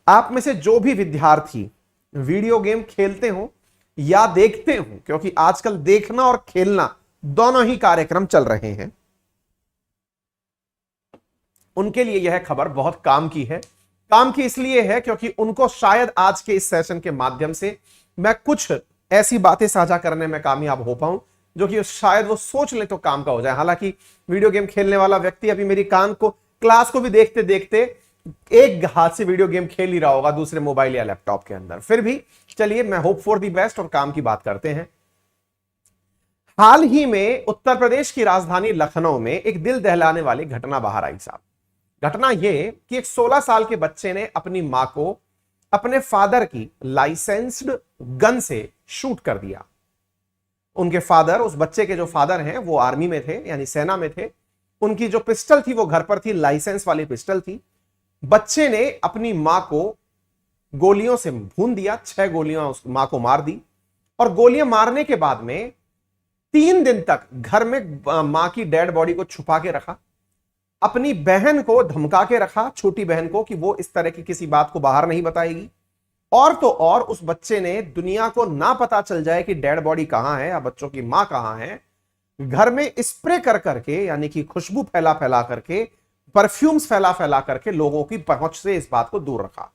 आप में से जो भी विद्यार्थी वीडियो गेम खेलते हो या देखते हो, क्योंकि आजकल देखना और खेलना दोनों ही कार्यक्रम चल रहे हैं, उनके लिए यह खबर बहुत काम की है। काम की इसलिए है क्योंकि उनको शायद आज के इस सेशन के माध्यम से मैं कुछ ऐसी बातें साझा करने में कामयाब हो पाऊं जो कि शायद वो सोच ले तो काम का हो जाए। हालांकि वीडियो गेम खेलने वाला व्यक्ति अभी मेरी क्लास को भी देखते देखते एक हाथ से वीडियो गेम खेल ही रहा होगा, दूसरे मोबाइल या लैपटॉप के अंदर। फिर भी चलिए, मैं होप फॉर दी बेस्ट और काम की बात करते हैं। हाल ही में उत्तर प्रदेश की राजधानी लखनऊ में एक दिल दहलाने वाली घटना बाहर आई साहब। घटना यह कि एक 16 साल के बच्चे ने अपनी मां को अपने फादर की लाइसेंस्ड गन से शूट कर दिया। उनके फादर, उस बच्चे के जो फादर हैं वो आर्मी में थे, यानी सेना में थे। उनकी जो पिस्टल थी वो घर पर थी, लाइसेंस वाली पिस्टल थी। बच्चे ने अपनी मां को गोलियों से भून दिया, 6 गोलियां उस मां को मार दी। और गोलियां मारने के बाद में 3 दिन तक घर में मां की डेड बॉडी को छुपा के रखा। अपनी बहन को धमका के रखा, छोटी बहन को, कि वो इस तरह की किसी बात को बाहर नहीं बताएगी। और तो और उस बच्चे ने दुनिया को ना पता चल जाए कि डेड बॉडी कहां है या बच्चों की मां कहां है, घर में स्प्रे कर करके, यानी कि खुशबू फैला फैला करके, परफ्यूम्स फैला फैला करके लोगों की पहुंच से इस बात को दूर रखा।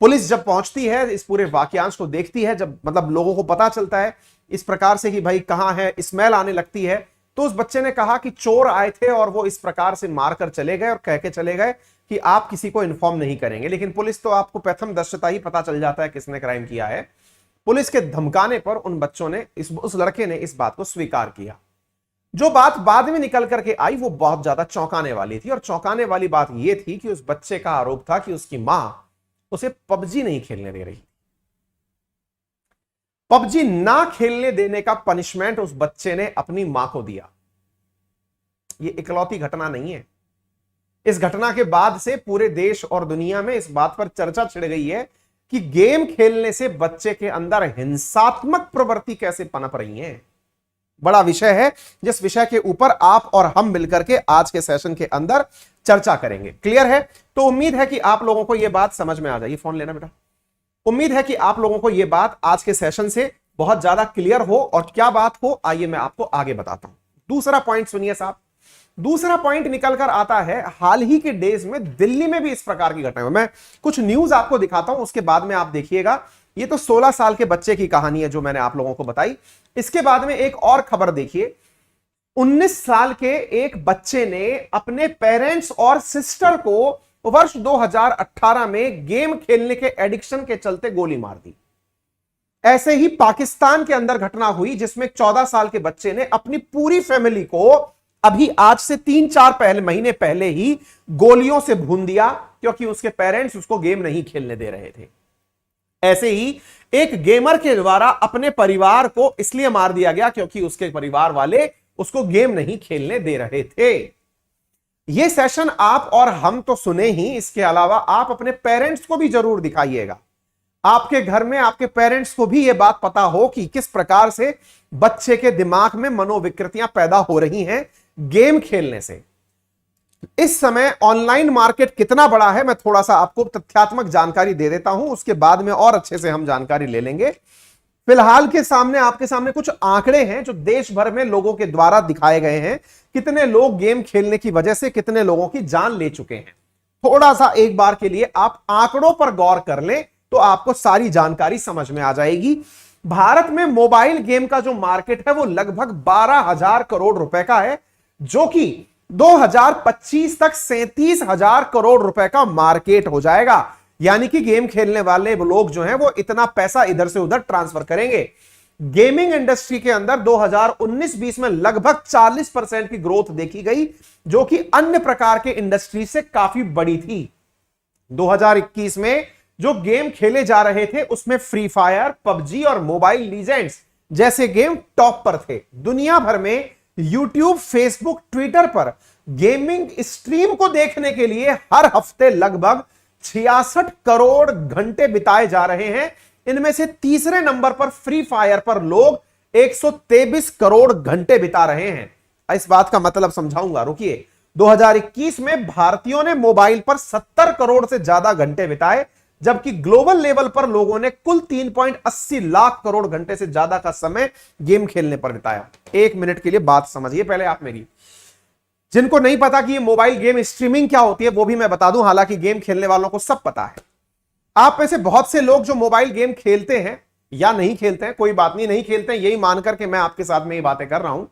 पुलिस जब पहुंचती है, इस पूरे वाकयांश को देखती है, जब मतलब लोगों को पता चलता है इस प्रकार से कि भाई कहां है, स्मेल आने लगती है, तो उस बच्चे ने कहा कि चोर आए थे और वो इस प्रकार से मारकर चले गए और कह के चले गए कि आप किसी को इन्फॉर्म नहीं करेंगे। लेकिन पुलिस तो आपको प्रथम दृष्टया ही पता चल जाता है किसने क्राइम किया है। पुलिस के धमकाने पर उन बच्चों ने, उस लड़के ने इस बात को स्वीकार किया। जो बात बाद में निकल करके आई वो बहुत ज्यादा चौंकाने वाली थी। और चौंकाने वाली बात यह थी कि उस बच्चे का आरोप था कि उसकी मां उसे पबजी नहीं खेलने दे रही। पबजी ना खेलने देने का पनिशमेंट उस बच्चे ने अपनी मां को दिया। यह इकलौती घटना नहीं है। इस घटना के बाद से पूरे देश और दुनिया में इस बात पर चर्चा छिड़ गई है कि गेम खेलने से बच्चे के अंदर हिंसात्मक प्रवृत्ति कैसे पनप रही है। बड़ा विषय है जिस विषय के ऊपर आप और हम मिलकर के आज के सेशन के अंदर चर्चा करेंगे। क्लियर है? तो उम्मीद है कि आप लोगों को यह बात समझ में आ जाएगी। फोन लेना बेटा। उम्मीद है कि आप लोगों को यह बात आज के सेशन से बहुत ज्यादा क्लियर हो। और क्या बात हो, आइए मैं आपको आगे बताता हूं। दूसरा पॉइंट सुनिए साहब। दूसरा पॉइंट निकल कर आता है, हाल ही के डेज में दिल्ली में भी इस प्रकार की घटना है। मैं कुछ न्यूज आपको दिखाता हूं, उसके बाद में आप देखिएगा। ये तो 16 साल के बच्चे की कहानी है जो मैंने आप लोगों को बताई। इसके बाद में एक और खबर देखिए। 19 साल के एक बच्चे ने अपने पेरेंट्स और सिस्टर को वर्ष 2018 में गेम खेलने के एडिक्शन के चलते गोली मार दी। ऐसे ही पाकिस्तान के अंदर घटना हुई जिसमें 14 साल के बच्चे ने अपनी पूरी फैमिली को अभी आज से 3-4 महीने पहले ही गोलियों से भून दिया, क्योंकि उसके पेरेंट्स उसको गेम नहीं खेलने दे रहे थे। ऐसे ही एक गेमर के द्वारा अपने परिवार को इसलिए मार दिया गया क्योंकि उसके परिवार वाले उसको गेम नहीं खेलने दे रहे थे। यह सेशन आप और हम तो सुने ही, इसके अलावा आप अपने पेरेंट्स को भी जरूर दिखाइएगा। आपके घर में आपके पेरेंट्स को भी यह बात पता हो कि किस प्रकार से बच्चे के दिमाग में मनोविकृतियां पैदा हो रही हैं गेम खेलने से। इस समय ऑनलाइन मार्केट कितना बड़ा है, मैं थोड़ा सा आपको तथ्यात्मक जानकारी दे देता हूं, उसके बाद में और अच्छे से हम जानकारी ले लेंगे। फिलहाल के सामने आपके सामने कुछ आंकड़े हैं जो देश भर में लोगों के द्वारा दिखाए गए हैं। कितने लोग गेम खेलने की वजह से कितने लोगों की जान ले चुके हैं। थोड़ा सा एक बार के लिए आप आंकड़ों पर गौर कर लें तो आपको सारी जानकारी समझ में आ जाएगी। भारत में मोबाइल गेम का जो मार्केट है वो लगभग 12,000 करोड़ रुपए का है, जो कि 2025 तक 37,000 करोड़ रुपए का मार्केट हो जाएगा। यानी कि गेम खेलने वाले लोग जो हैं वो इतना पैसा इधर से उधर ट्रांसफर करेंगे। गेमिंग इंडस्ट्री के अंदर 2019-20 में लगभग 40% की ग्रोथ देखी गई, जो कि अन्य प्रकार के इंडस्ट्री से काफी बड़ी थी। 2021 में जो गेम खेले जा रहे थे उसमें फ्री फायर, पबजी और मोबाइल लीजेंड्स जैसे गेम टॉप पर थे। दुनिया भर में यूट्यूब, फेसबुक, ट्विटर पर गेमिंग स्ट्रीम को देखने के लिए हर हफ्ते लगभग 66 करोड़ घंटे बिताए जा रहे हैं। इनमें से तीसरे नंबर पर फ्री फायर पर लोग 123 करोड़ घंटे बिता रहे हैं। इस बात का मतलब समझाऊंगा, रुकिए। 2021 में भारतीयों ने मोबाइल पर 70 करोड़ से ज्यादा घंटे बिताए, जबकि ग्लोबल लेवल पर लोगों ने कुल 3.80 लाख करोड़ घंटे से ज्यादा का समय गेम खेलने पर बिताया। 1 मिनट के लिए बात समझिए पहले आप मेरी। जिनको नहीं पता कि ये मोबाइल गेम स्ट्रीमिंग क्या होती है वो भी मैं बता दूं, हालांकि गेम खेलने वालों को सब पता है। आप में से बहुत से लोग जो मोबाइल गेम खेलते हैं या नहीं खेलते हैं, कोई बात नहीं, नहीं खेलते हैं यही मानकर के मैं आपके साथ में ये बातें कर रहा हूं।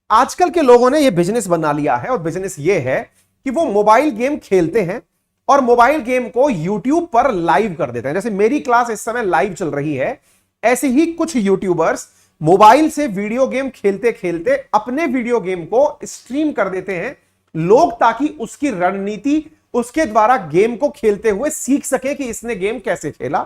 आजकल के लोगों ने ये बिजनेस बना लिया है और बिजनेस ये है कि वो मोबाइल गेम खेलते हैं और मोबाइल गेम को यूट्यूब पर लाइव कर देते हैं। जैसे मेरी क्लास इस समय लाइव चल रही है, ऐसे ही कुछ यूट्यूबर्स मोबाइल से वीडियो गेम खेलते खेलते अपने वीडियो गेम को स्ट्रीम कर देते हैं लोग, ताकि उसकी रणनीति उसके द्वारा गेम को खेलते हुए सीख सके कि इसने गेम कैसे खेला।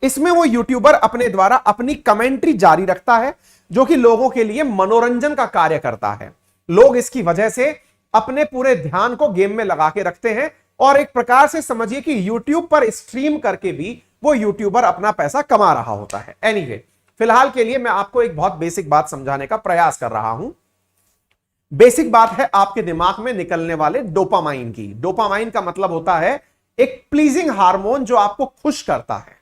इसमें वो यूट्यूबर अपने द्वारा अपनी कमेंट्री जारी रखता है जो कि लोगों के लिए मनोरंजन का कार्य करता है। लोग इसकी वजह से अपने पूरे ध्यान को गेम में लगा के रखते हैं और एक प्रकार से समझिए कि यूट्यूब पर स्ट्रीम करके भी वो यूट्यूबर अपना पैसा कमा रहा होता है। एनीवे, फिलहाल के लिए मैं आपको एक बहुत बेसिक बात समझाने का प्रयास कर रहा हूं। बेसिक बात है आपके दिमाग में निकलने वाले डोपामाइन की। डोपामाइन का मतलब होता है एक प्लीजिंग हार्मोन जो आपको खुश करता है।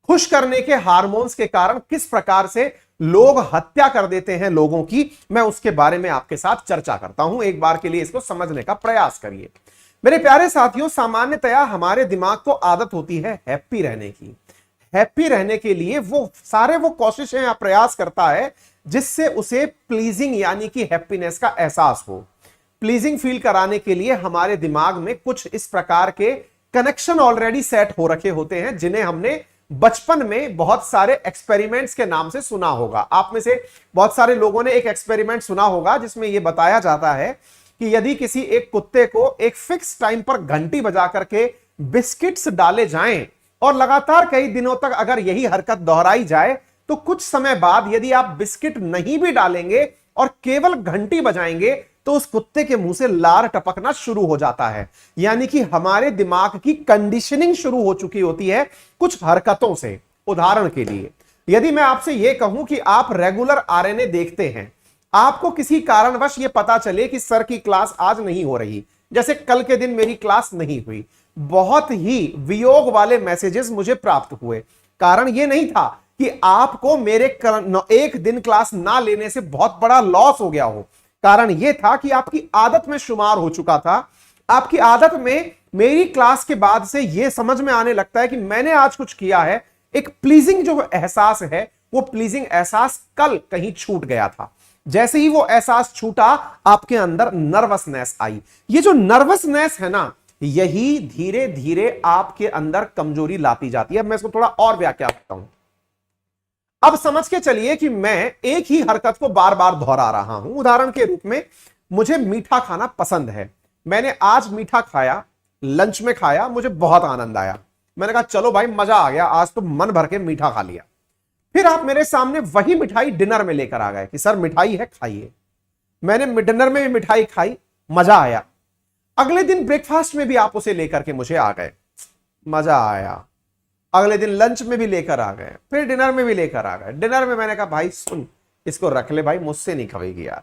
खुश करने के हार्मोन्स के कारण किस प्रकार से लोग हत्या कर देते हैं लोगों की, मैं उसके बारे में आपके साथ चर्चा करता हूं। एक बार के लिए इसको समझने का प्रयास करिए मेरे प्यारे साथियों। सामान्यतया हमारे दिमाग को आदत होती है हैप्पी रहने की। हैप्पी रहने के लिए वो कोशिशें या प्रयास करता है जिससे उसे प्लीजिंग यानी कि हैप्पीनेस का एहसास हो। प्लीजिंग फील कराने के लिए हमारे दिमाग में कुछ इस प्रकार के कनेक्शन ऑलरेडी सेट हो रखे होते हैं जिन्हें हमने बचपन में बहुत सारे एक्सपेरिमेंट्स के नाम से सुना होगा। आप में से बहुत सारे लोगों ने एक एक्सपेरिमेंट सुना होगा जिसमें यह बताया जाता है कि यदि किसी एक कुत्ते को एक फिक्स टाइम पर घंटी बजा करके बिस्किट्स डाले जाएं और लगातार कई दिनों तक अगर यही हरकत दोहराई जाए तो कुछ समय बाद यदि आप बिस्किट नहीं भी डालेंगे और केवल घंटी बजाएंगे तो उस कुत्ते के मुंह से लार टपकना शुरू हो जाता है। यानी कि हमारे दिमाग की कंडीशनिंग शुरू हो चुकी होती है कुछ हरकतों से। उदाहरण के लिए यदि मैं आपसे यह कहूं कि आप रेगुलर आरएनए देखते हैं, आपको किसी कारणवश यह पता चले कि सर की क्लास आज नहीं हो रही, जैसे कल के दिन मेरी क्लास नहीं हुई, बहुत ही वियोग वाले मैसेजेस मुझे प्राप्त हुए। कारण यह नहीं था कि आपको मेरे एक दिन क्लास ना लेने से बहुत बड़ा लॉस हो गया हो, कारण यह था कि आपकी आदत में शुमार हो चुका था। आपकी आदत में मेरी क्लास के बाद से यह समझ में आने लगता है कि मैंने आज कुछ किया है। एक प्लीजिंग जो एहसास है वो प्लीजिंग एहसास कल कहीं छूट गया था। जैसे ही वो एहसास छूटा आपके अंदर नर्वसनेस आई। ये जो नर्वसनेस है ना, यही धीरे धीरे आपके अंदर कमजोरी लाती जाती है। मैं इसको थोड़ा और व्याख्या करता हूं। अब समझ के चलिए कि मैं एक ही हरकत को बार बार दोहरा रहा हूं। उदाहरण के रूप में मुझे मीठा खाना पसंद है। मैंने आज मीठा खाया, लंच में खाया, मुझे बहुत आनंद आया। मैंने कहा चलो भाई मजा आ गया, आज तो मन भर के मीठा खा लिया। फिर आप मेरे सामने वही मिठाई डिनर में लेकर आ गए कि सर मिठाई है खाइए। मैंने डिनर में भी मिठाई खाई, मजा आया। अगले दिन ब्रेकफास्ट में भी आप उसे लेकर के मुझे आ गए, मजा आया। अगले दिन लंच में भी लेकर आ गए, फिर डिनर में भी लेकर आ गए। डिनर में मैंने कहा भाई सुन, इसको रख ले भाई, मुझसे नहीं खाएगी यार।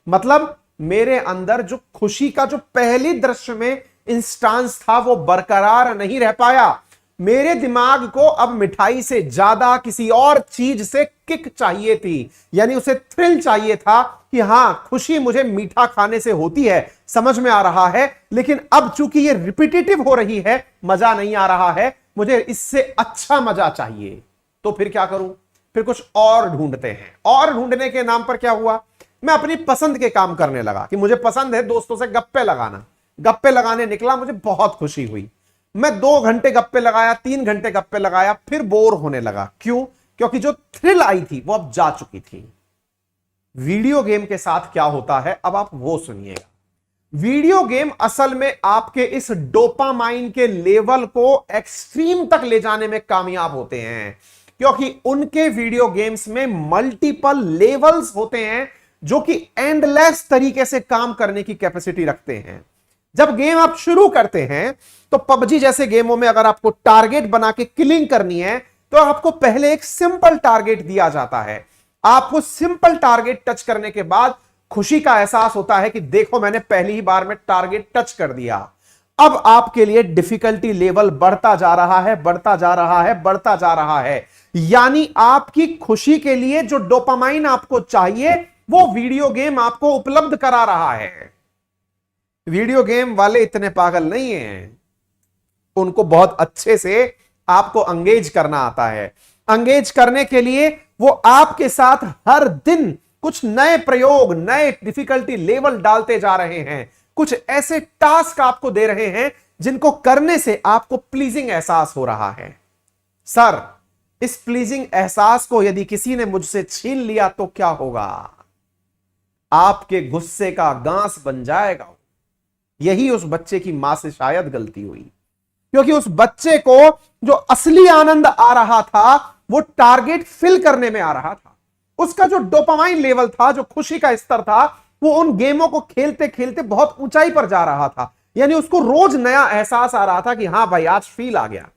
मतलब मेरे अंदर जो खुशी का जो पहली दृश्य में इंस्टांस था वो बरकरार नहीं रह पाया। मेरे दिमाग को अब मिठाई से ज्यादा किसी और चीज से किक चाहिए थी, यानी उसे थ्रिल चाहिए था कि हां खुशी मुझे मीठा खाने से होती है, समझ में आ रहा है। लेकिन अब चूंकि ये रिपीटेटिव हो रही है, मजा नहीं आ रहा है, मुझे इससे अच्छा मजा चाहिए। तो फिर क्या करूं? फिर कुछ और ढूंढते हैं। और ढूंढने के नाम पर क्या हुआ, मैं अपनी पसंद के काम करने लगा कि मुझे पसंद है दोस्तों से गप्पे लगाना। गप्पे लगाने निकला, मुझे बहुत खुशी हुई। मैं 2 घंटे गप्पे लगाया, 3 घंटे गप्पे लगाया, फिर बोर होने लगा। क्यों? क्योंकि जो थ्रिल आई थी वो अब जा चुकी थी। वीडियो गेम के साथ क्या होता है अब आप वो सुनिएगा। वीडियो गेम असल में आपके इस डोपामाइन के लेवल को एक्सट्रीम तक ले जाने में कामयाब होते हैं, क्योंकि उनके वीडियो गेम्स में मल्टीपल लेवल्स होते हैं जो कि एंडलेस तरीके से काम करने की कैपेसिटी रखते हैं। जब गेम आप शुरू करते हैं तो पबजी जैसे गेमों में अगर आपको टारगेट बना के किलिंग करनी है तो आपको पहले एक सिंपल टारगेट दिया जाता है। आपको सिंपल टारगेट टच करने के बाद खुशी का एहसास होता है कि देखो मैंने पहली ही बार में टारगेट टच कर दिया। अब आपके लिए डिफिकल्टी लेवल बढ़ता जा रहा है, बढ़ता जा रहा है, बढ़ता जा रहा है। यानी आपकी खुशी के लिए जो डोपामाइन आपको चाहिए वो वीडियो गेम आपको उपलब्ध करा रहा है। वीडियो गेम वाले इतने पागल नहीं हैं, उनको बहुत अच्छे से आपको अंगेज करना आता है। अंगेज करने के लिए वो आपके साथ हर दिन कुछ नए प्रयोग, नए डिफिकल्टी लेवल डालते जा रहे हैं, कुछ ऐसे टास्क आपको दे रहे हैं जिनको करने से आपको प्लीजिंग एहसास हो रहा है। सर, इस प्लीजिंग एहसास को यदि किसी ने मुझसे छीन लिया तो क्या होगा? आपके गुस्से का गांस बन जाएगा। यही उस बच्चे की मां से शायद गलती हुई, क्योंकि उस बच्चे को जो असली आनंद आ रहा था वो टारगेट फिल करने में आ रहा था। उसका जो डोपामाइन लेवल था, जो खुशी का स्तर था, वो उन गेमों को खेलते खेलते बहुत ऊंचाई पर जा रहा था। यानी उसको रोज नया एहसास आ रहा था कि हां भाई आज फील आ गया।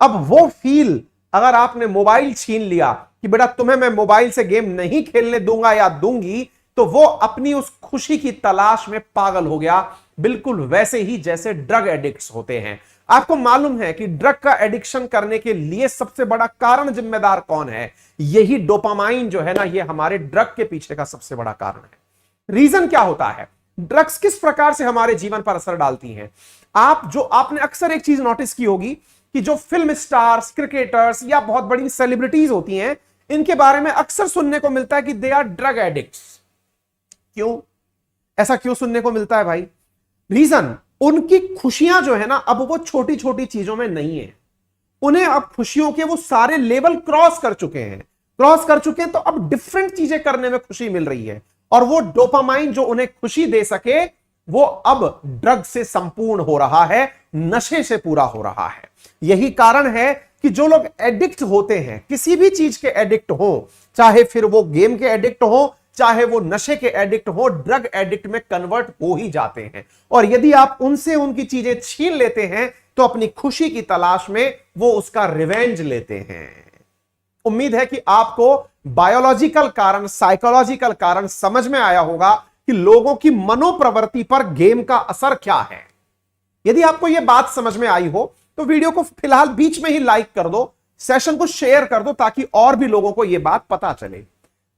अब वो फील अगर आपने मोबाइल छीन लिया कि बेटा तुम्हें मैं मोबाइल से गेम नहीं खेलने दूंगा या दूंगी, तो वो अपनी उस खुशी की तलाश में पागल हो गया, बिल्कुल वैसे ही जैसे ड्रग एडिक्ट्स होते हैं। आपको मालूम है कि ड्रग का एडिक्शन करने के लिए सबसे बड़ा कारण जिम्मेदार कौन है? यही डोपामाइन जो है ना, ये हमारे ड्रग के पीछे का सबसे बड़ा कारण है। रीजन क्या होता है? ड्रग्स किस प्रकार से हमारे जीवन पर असर डालती हैं? आपने अक्सर एक चीज नोटिस की होगी कि जो फिल्म स्टार्स, क्रिकेटर्स या बहुत बड़ी सेलिब्रिटीज होती हैं, इनके बारे में अक्सर सुनने को मिलता है कि दे आर ड्रग एडिक्ट्स। क्यों? ऐसा क्यों सुनने को मिलता है भाई? रीजन, उनकी खुशियां जो है ना, अब वो छोटी छोटी चीजों में नहीं है। उन्हें अब खुशियों के वो सारे लेवल क्रॉस कर चुके हैं, तो अब डिफरेंट चीजें करने में खुशी मिल रही है। और वो डोपामाइन जो उन्हें खुशी दे सके, वो अब ड्रग से संपूर्ण हो रहा है, नशे से पूरा हो रहा है। यही कारण है कि जो लोग एडिक्ट होते हैं, किसी भी चीज के एडिक्ट हो, चाहे फिर वो गेम के एडिक्ट हो, चाहे वो नशे के एडिक्ट हो, ड्रग एडिक्ट में कन्वर्ट हो ही जाते हैं। और यदि आप उनसे उनकी चीजें छीन लेते हैं तो अपनी खुशी की तलाश में वो उसका रिवेंज लेते हैं। उम्मीद है कि आपको बायोलॉजिकल कारण, साइकोलॉजिकल कारण समझ में आया होगा कि लोगों की मनोप्रवृत्ति पर गेम का असर क्या है। यदि आपको यह बात समझ में आई हो तो वीडियो को फिलहाल बीच में ही लाइक कर दो, सेशन को शेयर कर दो, ताकि और भी लोगों को यह बात पता चले।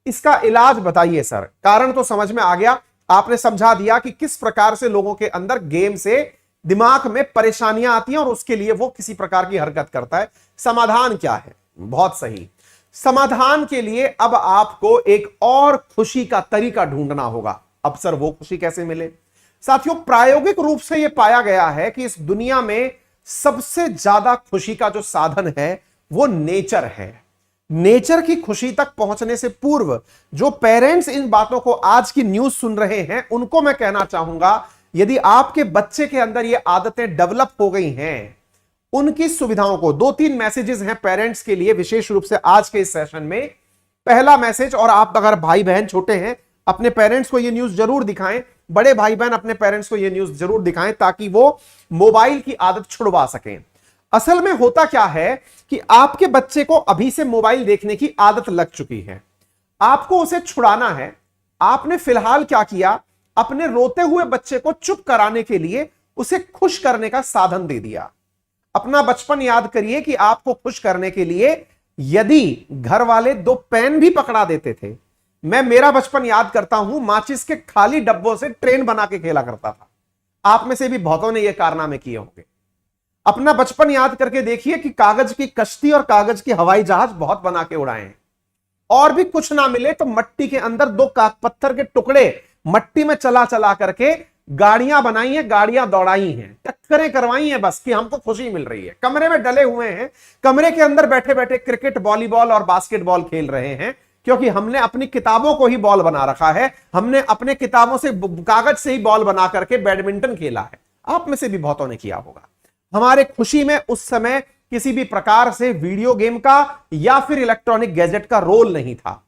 इसका इलाज बताइए सर। कारण तो समझ में आ गया, आपने समझा दिया कि किस प्रकार से लोगों के अंदर गेम से दिमाग में परेशानियां आती हैं और उसके लिए वो किसी प्रकार की हरकत करता है। समाधान क्या है? बहुत सही, समाधान के लिए अब आपको एक और खुशी का तरीका ढूंढना होगा। अब सर वो खुशी कैसे मिले? साथियों, प्रायोगिक रूप से यह पाया गया है कि इस दुनिया में सबसे ज्यादा खुशी का जो साधन है वो नेचर है। नेचर की खुशी तक पहुंचने से पूर्व जो पेरेंट्स इन बातों को आज की न्यूज सुन रहे हैं, उनको मैं कहना चाहूंगा, यदि आपके बच्चे के अंदर ये आदतें डेवलप हो गई हैं, उनकी सुविधाओं को, 2-3 मैसेजेस हैं पेरेंट्स के लिए विशेष रूप से आज के इस सेशन में। पहला मैसेज, और आप अगर भाई बहन छोटे हैं, अपने पेरेंट्स को ये न्यूज जरूर दिखाएं। बड़े भाई बहन अपने पेरेंट्स को ये न्यूज जरूर दिखाएं ताकि वो मोबाइल की आदत छुड़वा सकें। असल में होता क्या है कि आपके बच्चे को अभी से मोबाइल देखने की आदत लग चुकी है, आपको उसे छुड़ाना है। आपने फिलहाल क्या किया? अपने रोते हुए बच्चे को चुप कराने के लिए उसे खुश करने का साधन दे दिया। अपना बचपन याद करिए कि आपको खुश करने के लिए यदि घर वाले 2 पेन भी पकड़ा देते थे। मैं मेरा बचपन याद करता हूं, माचिस के खाली डब्बों से ट्रेन बना के खेला करता था। आप में से भी बहुतों ने यह कारनामे किए होंगे। अपना बचपन याद करके देखिए कि कागज की कश्ती और कागज की हवाई जहाज बहुत बना के उड़ाए हैं। और भी कुछ ना मिले तो मट्टी के अंदर 2 पत्थर के टुकड़े मट्टी में चला चला करके गाड़ियां बनाई हैं, गाड़ियां दौड़ाई हैं, टक्करें करवाई हैं, बस कि हमको खुशी मिल रही है। कमरे में डले हुए हैं, कमरे के अंदर बैठे बैठे क्रिकेट, वॉलीबॉल और बास्केटबॉल खेल रहे हैं, क्योंकि हमने अपनी किताबों को ही बॉल बना रखा है। हमने अपने किताबों से, कागज से ही बॉल बना करके बैडमिंटन खेला है। आप में से भी बहुतों ने किया होगा। हमारे खुशी में उस समय किसी भी प्रकार से वीडियो गेम का या फिर इलेक्ट्रॉनिक गैजेट का रोल नहीं था।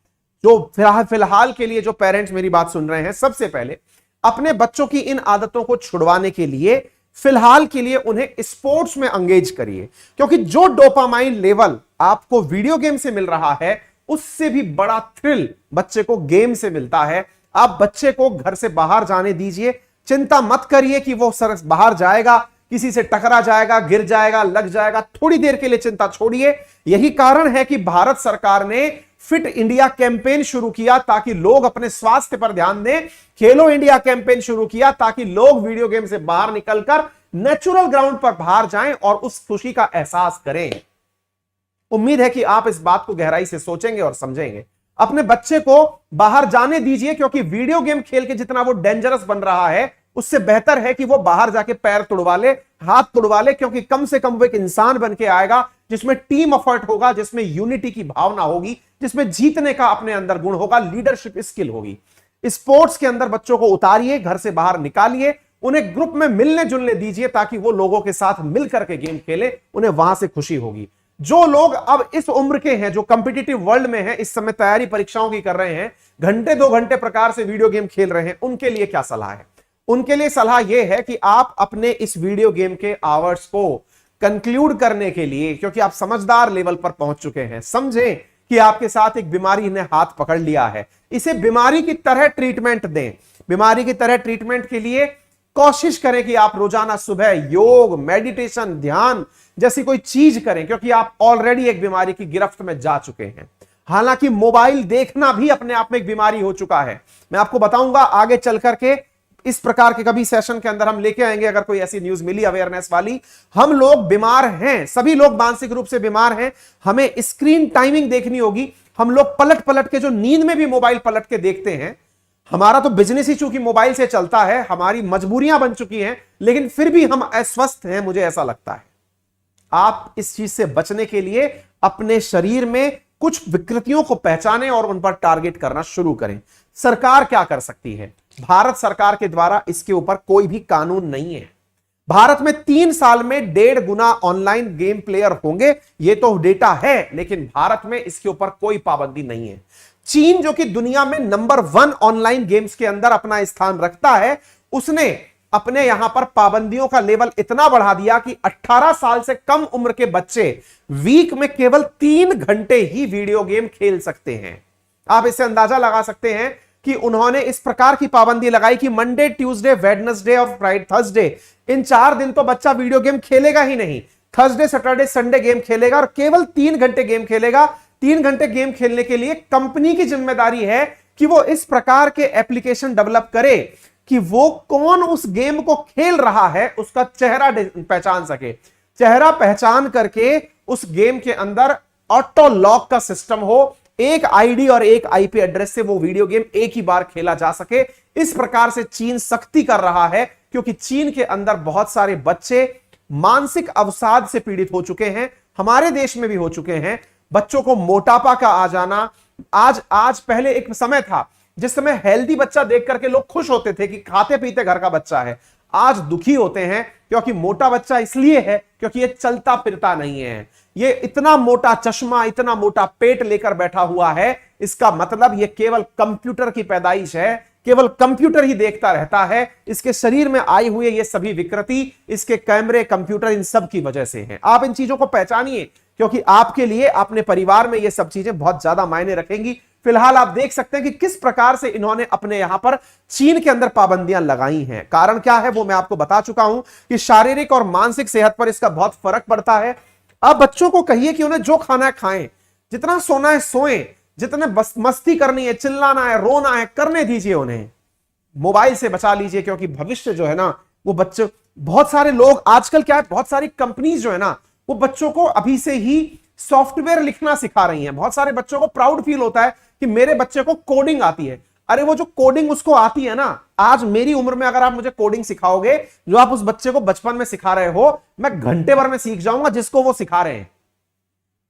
जो फिलहाल के लिए जो पेरेंट्स मेरी बात सुन रहे हैं, सबसे पहले अपने बच्चों की इन आदतों को छुड़वाने के लिए फिलहाल के लिए उन्हें स्पोर्ट्स में एंगेज करिए, क्योंकि जो डोपामाइन लेवल आपको वीडियो गेम से मिल रहा है, उससे भी बड़ा थ्रिल बच्चे को गेम से मिलता है। आप बच्चे को घर से बाहर जाने दीजिए, चिंता मत करिए कि वो बाहर जाएगा किसी से टकरा जाएगा, गिर जाएगा, लग जाएगा। थोड़ी देर के लिए चिंता छोड़िए। यही कारण है कि भारत सरकार ने फिट इंडिया कैंपेन शुरू किया ताकि लोग अपने स्वास्थ्य पर ध्यान दें। खेलो इंडिया कैंपेन शुरू किया ताकि लोग वीडियो गेम से बाहर निकलकर नेचुरल ग्राउंड पर बाहर जाएं और उस खुशी का एहसास करें। उम्मीद है कि आप इस बात को गहराई से सोचेंगे और समझेंगे। अपने बच्चे को बाहर जाने दीजिए, क्योंकि वीडियो गेम खेल के जितना वो डेंजरस बन रहा है, उससे बेहतर है कि वो बाहर जाके पैर तुड़वा ले, हाथ तुड़वा ले, क्योंकि कम से कम वो एक इंसान बन के आएगा जिसमें टीम एफर्ट होगा, जिसमें यूनिटी की भावना होगी, जिसमें जीतने का अपने अंदर गुण होगा, लीडरशिप स्किल होगी। स्पोर्ट्स के अंदर बच्चों को उतारिए, घर से बाहर निकालिए, उन्हें ग्रुप में मिलने जुलने दीजिए ताकि वो लोगों के साथ मिलकर के गेम खेले, उन्हें वहां से खुशी होगी। जो लोग अब इस उम्र के हैं, जो कॉम्पिटिटिव वर्ल्ड में हैं, इस समय तैयारी परीक्षाओं की कर रहे हैं, घंटे 2 घंटे प्रकार से वीडियो गेम खेल रहे हैं, उनके लिए क्या सलाह है? उनके लिए सलाह यह है कि आप अपने इस वीडियो गेम के आवर्स को कंक्लूड करने के लिए, क्योंकि आप समझदार लेवल पर पहुंच चुके हैं, समझें कि आपके साथ एक बीमारी ने हाथ पकड़ लिया है, इसे बीमारी की तरह ट्रीटमेंट दें। बीमारी की तरह ट्रीटमेंट के लिए कोशिश करें कि आप रोजाना सुबह योग, मेडिटेशन, ध्यान जैसी कोई चीज करें, क्योंकि आप ऑलरेडी एक बीमारी की गिरफ्त में जा चुके हैं। हालांकि मोबाइल देखना भी अपने आप में एक बीमारी हो चुका है। मैं आपको बताऊंगा आगे चल करके, इस प्रकार के कभी सेशन के अंदर हम लेके आएंगे, अगर कोई ऐसी न्यूज मिली अवेयरनेस वाली। हम लोग बीमार हैं, सभी लोग मानसिक रूप से बीमार हैं। हमें स्क्रीन टाइमिंग देखनी होगी। हम लोग पलट पलट के, जो नींद में भी मोबाइल पलट के देखते हैं, हमारा तो बिजनेस ही चूंकि मोबाइल से चलता है, हमारी मजबूरियां बन चुकी हैं, लेकिन फिर भी हम अस्वस्थ हैं, मुझे ऐसा लगता है। आप इस चीज से बचने के लिए अपने शरीर में कुछ विकृतियों को पहचानें और उन पर टारगेट करना शुरू करें। सरकार क्या कर सकती है? भारत सरकार के द्वारा इसके ऊपर कोई भी कानून नहीं है। भारत में 3 साल में 1.5 गुना ऑनलाइन गेम प्लेयर होंगे, यह तो डेटा है, लेकिन भारत में इसके ऊपर कोई पाबंदी नहीं है। चीन, जो कि दुनिया में नंबर 1 ऑनलाइन गेम्स के अंदर अपना स्थान रखता है, उसने अपने यहां पर पाबंदियों का लेवल इतना बढ़ा दिया कि 18 साल से कम उम्र के बच्चे वीक में केवल 3 घंटे ही वीडियो गेम खेल सकते हैं। आप इससे अंदाजा लगा सकते हैं कि उन्होंने इस प्रकार की पाबंदी लगाई कि मंडे, ट्यूसडे, वेडनेसडे और फ्राइडे, थर्सडे, इन 4 दिन तो बच्चा वीडियो गेम खेलेगा ही नहीं। थर्सडे, सैटरडे, संडे गेम खेलेगा और केवल 3 घंटे गेम खेलेगा। 3 घंटे गेम खेलने के लिए कंपनी की जिम्मेदारी है कि वो इस प्रकार के एप्लीकेशन डेवलप करे कि वो कौन उस गेम को खेल रहा है उसका चेहरा पहचान सके। चेहरा पहचान करके उस गेम के अंदर ऑटो लॉक का सिस्टम हो, एक आईडी और एक आईपी एड्रेस से वो वीडियो गेम एक ही बार खेला जा सके। इस प्रकार से चीन सख्ती कर रहा है, क्योंकि चीन के अंदर बहुत सारे बच्चे मानसिक अवसाद से पीड़ित हो चुके हैं, हमारे देश में भी हो चुके हैं। बच्चों को मोटापा का आ जाना, आज पहले एक समय था जिस समय हेल्दी बच्चा देख करके लोग खुश होते थे कि खाते पीते घर का बच्चा है। आज दुखी होते हैं क्योंकि मोटा बच्चा इसलिए है क्योंकि ये चलता फिरता नहीं है। ये इतना मोटा चश्मा, इतना मोटा पेट लेकर बैठा हुआ है, इसका मतलब ये केवल कंप्यूटर की पैदाइश है, केवल कंप्यूटर ही देखता रहता है। इसके शरीर में आई हुई ये सभी विकृति इसके कैमरे, कंप्यूटर, इन सब की वजह से है। आप इन चीजों को पहचानिए, क्योंकि आपके लिए, अपने परिवार में ये सब चीजें बहुत ज्यादा मायने रखेंगी। फिलहाल आप देख सकते हैं कि किस प्रकार से इन्होंने अपने यहां पर चीन के अंदर पाबंदियां लगाई हैं। कारण क्या है वो मैं आपको बता चुका हूं कि शारीरिक और मानसिक सेहत पर इसका बहुत फर्क पड़ता है। आप बच्चों को कहिए कि उन्हें जो खाना है खाएं, जितना सोना है सोएं, जितने मस्ती करनी है, चिल्लाना है, रोना है, करने दीजिए उन्हें। मोबाइल से बचा लीजिए, क्योंकि भविष्य जो है ना वो बच्चे, बहुत सारे लोग आजकल क्या है, बहुत सारी कंपनीज जो है ना वो बच्चों को अभी से ही सॉफ्टवेयर लिखना सिखा रही हैं। बहुत सारे बच्चों को प्राउड फील होता है कि मेरे बच्चे को कोडिंग आती है। अरे वो जो कोडिंग उसको आती है ना, आज मेरी उम्र में अगर आप मुझे कोडिंग सिखाओगे, जो आप उस बच्चे को बचपन में सिखा रहे हो, मैं घंटे भर में सीख जाऊंगा जिसको वो सिखा रहे हैं।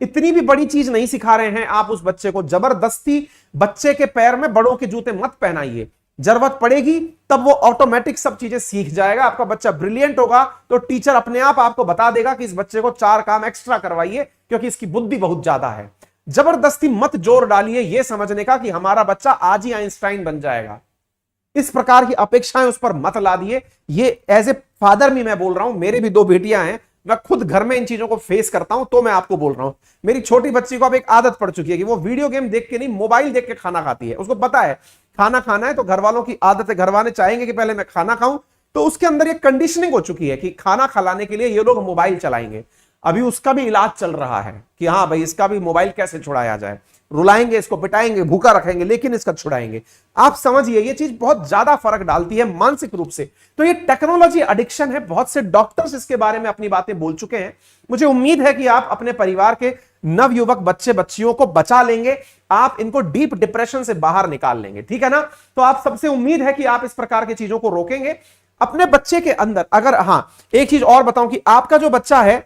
इतनी भी बड़ी चीज नहीं सिखा रहे हैं आप उस बच्चे को। जबरदस्ती बच्चे के पैर में बड़ों के जूते मत पहनाइए। जरूरत पड़ेगी तब वो ऑटोमेटिक सब चीजें सीख जाएगा। आपका बच्चा ब्रिलियंट होगा तो टीचर अपने आप आपको बता देगा कि इस बच्चे को 4 काम एक्स्ट्रा करवाइए, क्योंकि इसकी बुद्धि बहुत ज्यादा है। जबरदस्ती मत जोर डालिए यह समझने का कि हमारा बच्चा आज ही आइंस्टाइन बन जाएगा। इस प्रकार की अपेक्षाएं उस पर मत ला दिए। ये एज ए फादर भी मैं बोल रहा हूं, मेरे भी 2 बेटियां हैं, मैं खुद घर में इन चीजों को फेस करता हूं, तो मैं आपको बोल रहा हूं। मेरी छोटी बच्ची को अब एक आदत पड़ चुकी है कि वो वीडियो गेम देख के नहीं, मोबाइल देख के खाना खाती है। उसको पता है खाना खाना है तो घर वालों की आदत है, घर वाले चाहेंगे कि पहले मैं खाना खाऊं, तो उसके अंदर ये कंडीशनिंग हो चुकी है कि खाना खिलाने के लिए ये लोग मोबाइल चलाएंगे। अभी उसका भी इलाज चल रहा है कि हाँ भाई इसका भी मोबाइल कैसे छुड़ाया जाए, रुलाएंगे इसको, पिटाएंगे, भूखा रखेंगे, लेकिन इसका छुड़ाएंगे। आप समझिए ये चीज बहुत ज्यादा फर्क डालती है मानसिक रूप से। तो ये टेक्नोलॉजी एडिक्शन है। बहुत से डॉक्टर्स इसके बारे में अपनी बातें बोल चुके हैं। मुझे उम्मीद है कि आप अपने परिवार के नवयुवक बच्चे बच्चियों को बचा लेंगे, आप इनको डीप डिप्रेशन से बाहर निकाल लेंगे, ठीक है ना। तो आप सबसे उम्मीद है कि आप इस प्रकार की चीजों को रोकेंगे अपने बच्चे के अंदर। अगर हाँ एक चीज और बताऊं कि आपका जो बच्चा है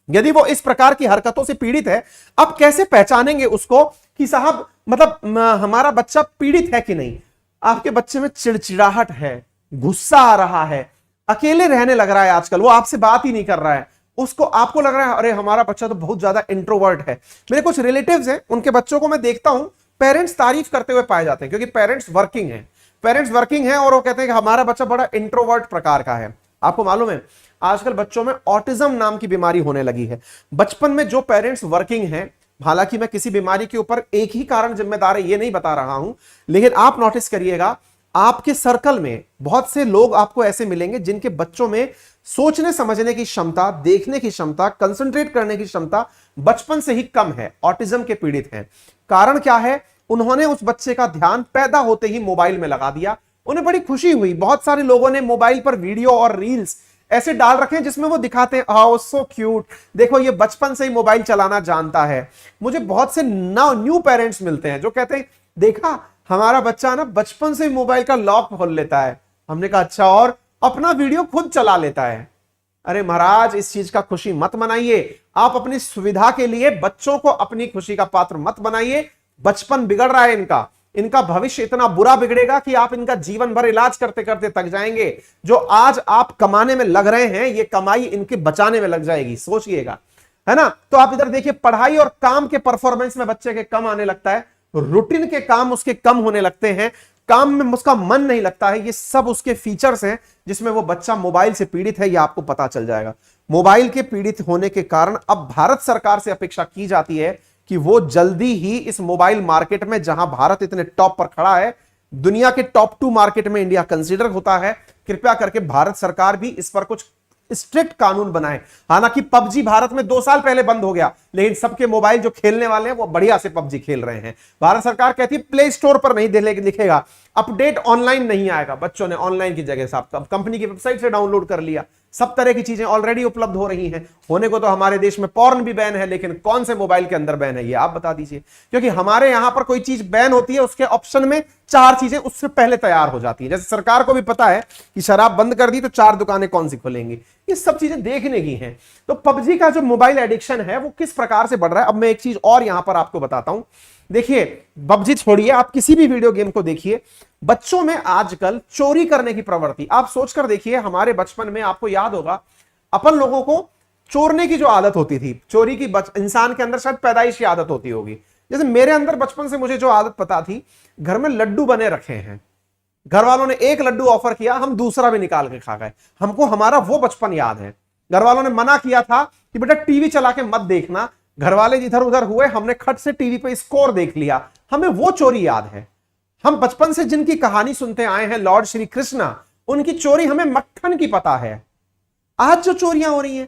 यदि वो इस प्रकार की हरकतों से पीड़ित है, आप कैसे पहचानेंगे उसको कि साहब मतलब हमारा बच्चा पीड़ित है कि नहीं। आपके बच्चे में चिड़चिड़ाहट है, गुस्सा आ रहा है, अकेले रहने लग रहा है, आजकल वो आपसे बात ही नहीं कर रहा है, उसको आपको लग रहा है अरे हमारा बच्चा तो बहुत ज्यादा इंट्रोवर्ट है। मेरे कुछ रिलेटिव्स हैं, उनके बच्चों को मैं देखता हूं, पेरेंट्स तारीफ करते हुए पाए जाते हैं क्योंकि पेरेंट्स वर्किंग है और वो कहते हैं कि हमारा बच्चा बड़ा इंट्रोवर्ट प्रकार का है। आपको मालूम है आजकल बच्चों में ऑटिज्म नाम की बीमारी होने लगी है। बचपन में जो पेरेंट्स वर्किंग हैं, हालांकि मैं किसी बीमारी के ऊपर एक ही कारण जिम्मेदार है ये नहीं बता रहा हूं, लेकिन आप नोटिस करिएगा आपके सर्कल में बहुत से लोग आपको ऐसे मिलेंगे जिनके बच्चों में सोचने समझने की क्षमता, देखने की क्षमता, कंसंट्रेट करने की क्षमता बचपन से ही कम है, ऑटिज्म के पीड़ित हैं। कारण क्या है, उन्होंने उस बच्चे का ध्यान पैदा होते ही मोबाइल में लगा दिया। उन्हें बड़ी खुशी हुई, बहुत सारे लोगों ने मोबाइल पर वीडियो और रील्स ऐसे डाल रखे हैं जिसमें वो दिखाते हैं हाउ सो क्यूट, देखो ये बचपन से ही मोबाइल चलाना जानता है। मुझे बहुत से न्यू पेरेंट्स मिलते हैं जो कहते हैं देखा हमारा बच्चा ना बचपन से ही मोबाइल का लॉक खोल लेता है। हमने कहा अच्छा, और अपना वीडियो खुद चला लेता है। अरे महाराज इस चीज का खुशी मत मनाइए, आप अपनी सुविधा के लिए बच्चों को अपनी खुशी का पात्र मत बनाइए। बचपन बिगड़ रहा है इनका भविष्य इतना बुरा बिगड़ेगा कि आप इनका जीवन भर इलाज करते करते थक जाएंगे। जो आज आप कमाने में लग रहे हैं ये कमाई इनके बचाने में लग जाएगी, सोचिएगा, है ना। तो आप इधर देखिए पढ़ाई और काम के परफॉर्मेंस में बच्चे के कम आने लगता है, रूटीन के काम उसके कम होने लगते हैं, काम में उसका मन नहीं लगता है। ये सब उसके फीचर्स हैं जिसमें वो बच्चा मोबाइल से पीड़ित है, ये आपको पता चल जाएगा। मोबाइल के पीड़ित होने के कारण अब भारत सरकार से अपेक्षा की जाती है कि वो जल्दी ही इस मोबाइल मार्केट में, जहां भारत इतने टॉप पर खड़ा है, दुनिया के टॉप 2 मार्केट में इंडिया कंसीडर होता है, कृपया करके भारत सरकार भी इस पर कुछ स्ट्रिक्ट कानून बनाए। हालांकि पबजी भारत में 2 साल पहले बंद हो गया, लेकिन सबके मोबाइल जो खेलने वाले हैं वो बढ़िया से पबजी खेल रहे हैं। भारत सरकार कहती है प्ले स्टोर पर नहीं दिखेगा, अपडेट ऑनलाइन नहीं आएगा। बच्चों ने ऑनलाइन की जगह साहब कंपनी की वेबसाइट से डाउनलोड कर लिया, सब तरह की चीजें ऑलरेडी उपलब्ध हो रही हैं। होने को तो हमारे देश में पॉर्न भी बैन है, लेकिन कौन से मोबाइल के अंदर बैन है ये आप बता दीजिए। क्योंकि हमारे यहां पर कोई चीज बैन होती है उसके ऑप्शन में 4 चीजें उससे पहले तैयार हो जाती है। जैसे सरकार को भी पता है कि शराब बंद कर दी तो 4 दुकानें कौन सी खुलेंगी, ये सब चीजें देखने की हैं। तो पबजी का जो मोबाइल एडिक्शन है वो किस प्रकार से बढ़ रहा है, अब मैं एक चीज और यहां पर आपको बताता हूं। देखिए पबजी छोड़िए, आप किसी भी वीडियो गेम को देखिए, बच्चों में आजकल चोरी करने की प्रवृत्ति, आप सोचकर देखिए हमारे बचपन में आपको याद होगा अपन लोगों को चोरने की जो आदत होती थी, चोरी की इंसान के अंदर शायद पैदाइशी आदत होती होगी। जैसे मेरे अंदर बचपन से मुझे जो आदत पता थी, घर में लड्डू बने रखे हैं, घर वालों ने एक लड्डू ऑफर किया, हम दूसरा भी निकाल के खा गए। हमको हमारा वो बचपन याद है। घर वालों ने मना किया था कि बेटा टीवी चला के मत देखना, घर वाले इधर उधर हुए, हमने खट से टीवी पे स्कोर देख लिया, हमें वो चोरी याद है। हम बचपन से जिनकी कहानी सुनते आए हैं, लॉर्ड श्री कृष्णा, उनकी चोरी हमें मक्खन की पता है। आज जो चोरियां हो रही हैं,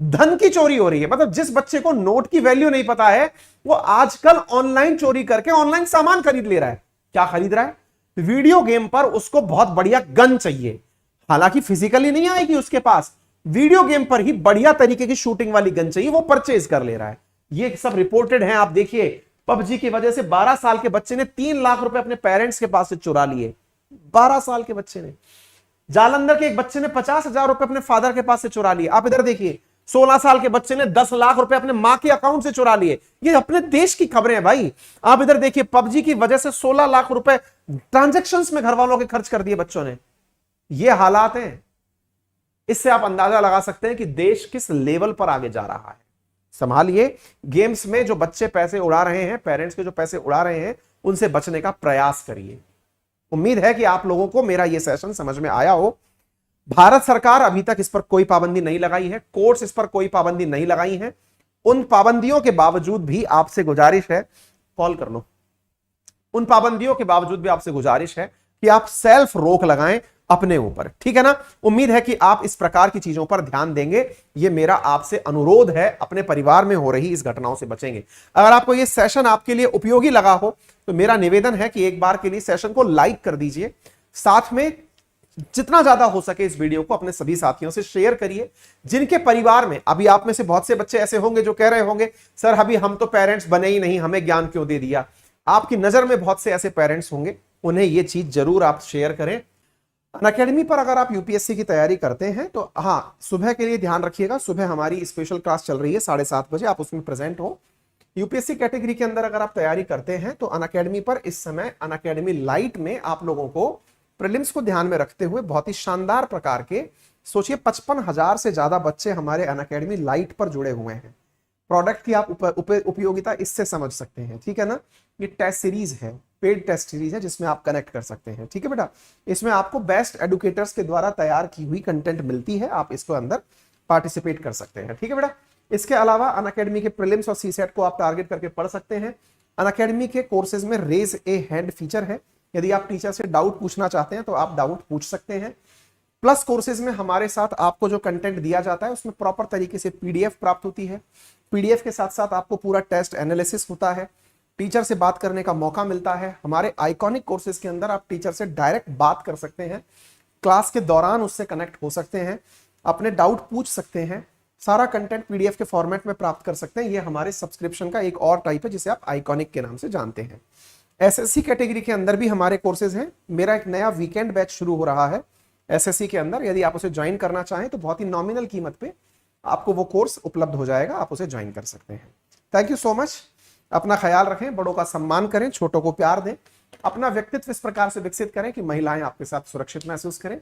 धन की चोरी हो रही है। मतलब जिस बच्चे को नोट की वैल्यू नहीं पता है वो आजकल ऑनलाइन चोरी करके ऑनलाइन सामान खरीद ले रहा है। क्या खरीद रहा है? वीडियो गेम पर उसको बहुत बढ़िया गन चाहिए, हालांकि फिजिकली नहीं आएगी उसके पास, वीडियो गेम पर ही बढ़िया तरीके की शूटिंग वाली गन चाहिए, वो परचेज कर ले रहा है। ये सब रिपोर्टेड है। आप देखिए पबजी की वजह से 12 साल के बच्चे ने 3 लाख रुपए अपने पेरेंट्स के पास से चुरा लिए। 12 साल के बच्चे ने। जालंधर के एक बच्चे ने 50,000 रुपए अपने फादर के पास से चुरा लिए। आप इधर देखिए 16 साल के बच्चे ने 10 लाख रुपए अपने मां के अकाउंट से चुरा लिए। ये अपने देश की खबरें हैं भाई। आप इधर देखिए पबजी की वजह से 16 लाख रुपए ट्रांजैक्शंस में घर वालों के खर्च कर दिए बच्चों ने। ये हालात हैं। इससे आप अंदाजा लगा सकते हैं कि देश किस लेवल पर आगे जा रहा है। संभालिए, गेम्स में जो बच्चे पैसे उड़ा रहे हैं, पेरेंट्स के जो पैसे उड़ा रहे हैं, उनसे बचने का प्रयास करिए। उम्मीद है कि आप लोगों को मेरा यह सेशन समझ में आया हो। भारत सरकार अभी तक इस पर कोई पाबंदी नहीं लगाई है, कोर्ट्स इस पर कोई पाबंदी नहीं लगाई है। उन पाबंदियों के बावजूद भी आपसे गुजारिश है, कॉल कर लो, उन पाबंदियों के बावजूद भी आपसे गुजारिश है कि आप सेल्फ रोक लगाएं। अपने ऊपर, ठीक है ना। उम्मीद है कि आप इस प्रकार की चीजों पर ध्यान देंगे। ये मेरा आपसे अनुरोध है, अपने परिवार में हो रही इस घटनाओं से बचेंगे। अगर आपको ये सेशन आपके लिए उपयोगी लगा हो तो मेरा निवेदन है कि एक बार के लिए सेशन को लाइक कर दीजिए, साथ में जितना ज्यादा हो सके इस वीडियो को अपने सभी साथियों से शेयर करिए, जिनके परिवार में अभी आप में से बहुत से बच्चे ऐसे होंगे जो कह रहे होंगे सर अभी हम तो पेरेंट्स बने ही नहीं, हमें ज्ञान क्यों दे दिया। आपकी नजर में बहुत से ऐसे पेरेंट्स होंगे, उन्हें यह चीज जरूर आप शेयर करें। अनअकैडमी पर अगर आप यूपीएससी की तैयारी करते हैं तो हाँ, सुबह के लिए ध्यान रखिएगा, सुबह हमारी स्पेशल क्लास चल रही है 7:30 बजे, आप उसमें प्रेजेंट हो। यूपीएससी कैटेगरी के अंदर अगर आप तैयारी करते हैं तो अनअकैडमी पर इस समय अनअकैडमी लाइट में आप लोगों को प्रीलिम्स को ध्यान में रखते हुए बहुत ही शानदार प्रकार के, सोचिए 55,000 से ज्यादा बच्चे हमारे अनअकैडमी लाइट पर जुड़े हुए हैं। प्रोडक्ट की आप उपयोगिता इससे समझ सकते हैं, ठीक है ना। ये टेस्ट सीरीज है, पेड टेस्ट सीरीज है जिसमें आप कनेक्ट कर सकते हैं, ठीक है बेटा। इसमें आपको बेस्ट एडुकेटर्स के द्वारा तैयार की हुई कंटेंट मिलती है, आप इसको अंदर पार्टिसिपेट कर सकते हैं, ठीक है बेटा। इसके अलावा अनअकैडमी के प्रीलिम्स और सीसेट को आप टारगेट करके पढ़ सकते हैं। अनअकैडमी के कोर्सेज में रेज ए हैंड फीचर है, यदि आप टीचर से डाउट पूछना चाहते हैं तो आप डाउट पूछ सकते हैं। प्लस कोर्सेज में हमारे साथ आपको जो कंटेंट दिया जाता है उसमें प्रॉपर तरीके से पीडीएफ प्राप्त होती है। पीडीएफ के साथ साथ आपको पूरा टेस्ट एनालिसिस होता है, टीचर से बात करने का मौका मिलता है। हमारे आइकॉनिक कोर्सेज के अंदर आप टीचर से डायरेक्ट बात कर सकते हैं, क्लास के दौरान उससे कनेक्ट हो सकते हैं, अपने डाउट पूछ सकते हैं, सारा कंटेंट पीडीएफ के फॉर्मेट में प्राप्त कर सकते हैं। ये हमारे सब्सक्रिप्शन का एक और टाइप है जिसे आप आइकॉनिक के नाम से जानते हैं। एसएससी कैटेगरी के अंदर भी हमारे कोर्सेज हैं। मेरा एक नया वीकेंड बैच शुरू हो रहा है एसएससी के अंदर, यदि आप उसे ज्वाइन करना चाहें तो बहुत ही नॉमिनल कीमत पे आपको वो कोर्स उपलब्ध हो जाएगा, आप उसे ज्वाइन कर सकते हैं। Thank you so much. अपना ख्याल रखें, बड़ों का सम्मान करें, छोटों को प्यार दें, अपना व्यक्तित्व इस प्रकार से विकसित करें कि महिलाएं आपके साथ सुरक्षित महसूस करें।